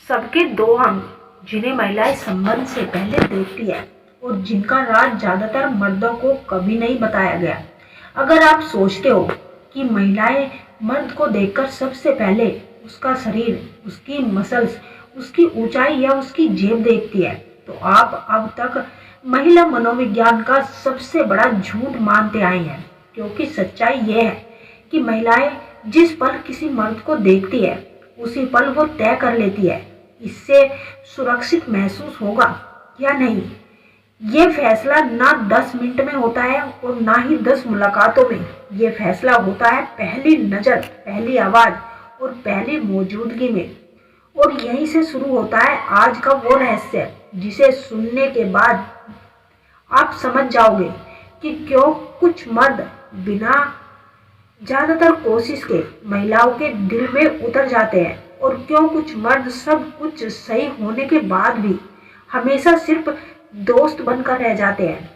सबके दो अंग जिन्हें महिलाएं संबंध से पहले देखती है और जिनका राज ज्यादातर मर्दों को कभी नहीं बताया गया। अगर आप सोचते हो कि महिलाएं मर्द को देखकर सबसे पहले उसका शरीर, उसकी मसल्स, उसकी ऊंचाई या उसकी जेब देखती है, तो आप अब तक महिला मनोविज्ञान का सबसे बड़ा झूठ मानते आए हैं। क्योंकि सच्चाई यह है कि महिलाएं जिस पल किसी मर्द को देखती है, उसी पल वो तय कर लेती है इससे सुरक्षित महसूस होगा या नहीं। ये फैसला ना 10 मिनट में होता है और ना ही 10 मुलाकातों में। ये फैसला होता है पहली नज़र, पहली आवाज़ और पहली मौजूदगी में। और यहीं से शुरू होता है आज का वो रहस्य जिसे सुनने के बाद आप समझ जाओगे कि क्यों कुछ मर्द बिना ज़्यादातर कोशिश के महिलाओं के दिल में उतर जाते हैं और क्यों कुछ मर्द सब कुछ सही होने के बाद भी हमेशा सिर्फ दोस्त बनकर रह जाते हैं।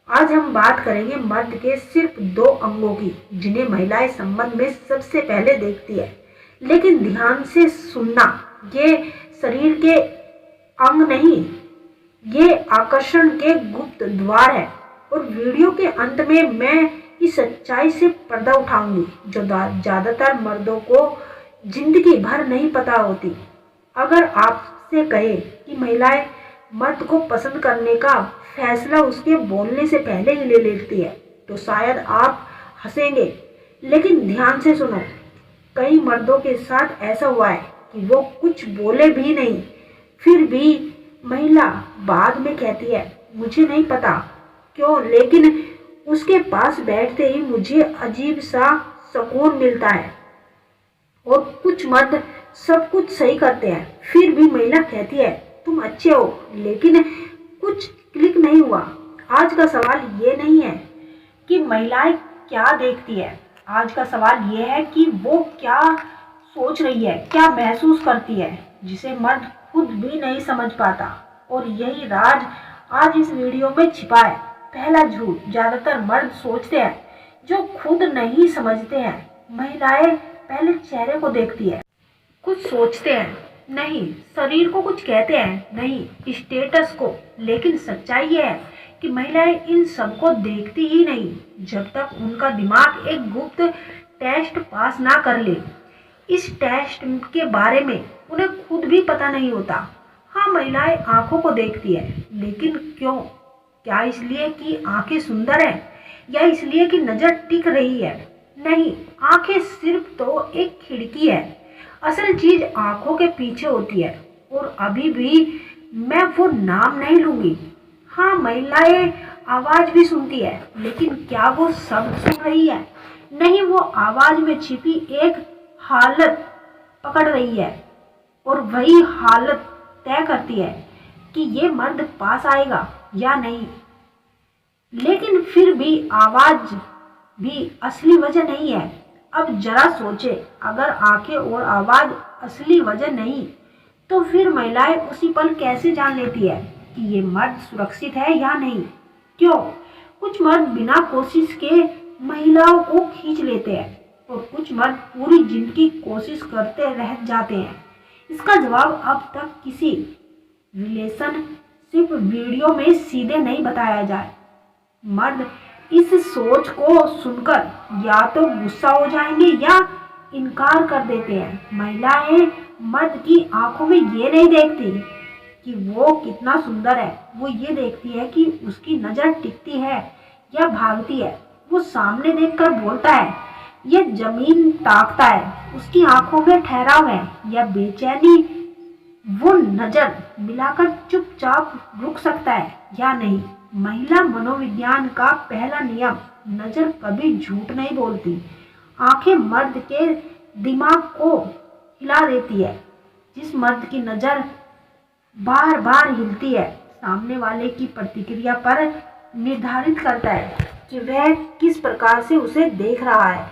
आज हम बात करेंगे मर्द के सिर्फ 2 अंगों की जिन्हें महिलाएं संबंध में सबसे पहले देखती है। लेकिन ध्यान से सुनना, ये शरीर के अंग नहीं, ये आकर्षण के गुप्त द्वार है। और वीडियो के अंत में मैं इस सच्चाई से पर्दा उठाऊंगी जो ज्यादातर मर्दों को जिंदगी भर नहीं पता होती। अगर आपसे कहे कि महिलाएं मर्द को पसंद करने का फैसला उसके बोलने से पहले ही ले लेती है, तो शायद आप हंसेंगे। लेकिन ध्यान से सुनो, कई मर्दों के साथ ऐसा हुआ है कि वो कुछ बोले भी नहीं, फिर भी महिला बाद में कहती है मुझे नहीं पता क्यों, लेकिन उसके पास बैठते ही मुझे अजीब सा सुकून मिलता है। और कुछ मर्द सब कुछ सही करते हैं, फिर भी महिला कहती है तुम अच्छे हो, लेकिन कुछ क्लिक नहीं हुआ। आज का सवाल ये नहीं है कि महिलाएं क्या देखती है, आज का सवाल ये है कि वो क्या सोच रही है, क्या महसूस करती है, जिसे मर्द खुद भी नहीं समझ पाता। और यही राज आज इस वीडियो में छिपा है। पहला झूठ ज्यादातर मर्द सोचते हैं जो खुद नहीं समझते हैं। महिलाएं पहले चेहरे को देखती है, कुछ सोचते हैं नहीं, शरीर को कुछ कहते हैं नहीं, स्टेटस को। लेकिन सच्चाई यह है कि महिलाएं इन सब को देखती ही नहीं जब तक उनका दिमाग एक गुप्त टेस्ट पास ना कर ले। इस टेस्ट के बारे में उन्हें खुद भी पता नहीं होता। हाँ, महिलाएं आंखों को देखती है, लेकिन क्यों? क्या इसलिए कि आंखें सुंदर हैं या इसलिए कि नजर टिक रही है? नहीं, आंखें सिर्फ तो एक खिड़की है। असल चीज आंखों के पीछे होती है। और अभी भी मैं वो नाम नहीं लूंगी। हाँ, महिलाएं आवाज भी सुनती है, लेकिन क्या वो सब सुन रही है? नहीं, वो आवाज में छिपी एक हालत पकड़ रही है और वही हालत तय करती है कि ये मर्द पास आएगा या नहीं। लेकिन फिर भी आवाज भी असली वजह नहीं है। अब जरा सोचे, अगर आंखें और आवाज असली वजह नहीं, तो फिर महिलाएं उसी पल कैसे जान लेती है कि ये मर्द सुरक्षित है या नहीं? क्यों? कुछ मर्द बिना कोशिश के महिलाओं को खींच लेते हैं और कुछ मर्द पूरी जिंदगी कोशिश करते रह जाते हैं। इसका जवाब अब तक किसी रिलेशनशिप वीडियो में सीधे नहीं बताया जाए। मर्द इस सोच को सुनकर या तो गुस्सा हो जाएंगे या इनकार कर देते हैं। महिलाएं मर्द की आंखों में ये नहीं देखती कि वो कितना सुंदर है, वो ये देखती है कि उसकी नजर टिकती है या भागती है, वो सामने देखकर बोलता है या जमीन ताकता है, उसकी आंखों में ठहराव है या बेचैनी, वो नजर मिलाकर चुपचाप रुक सकता है या नहीं। महिला मनोविज्ञान का पहला नियम, नजर कभी झूठ नहीं बोलती। आंखें मर्द के दिमाग को हिला देती है। जिस मर्द की नजर बार बार हिलती है, सामने वाले की प्रतिक्रिया पर निर्धारित करता है कि वह किस प्रकार से उसे देख रहा है।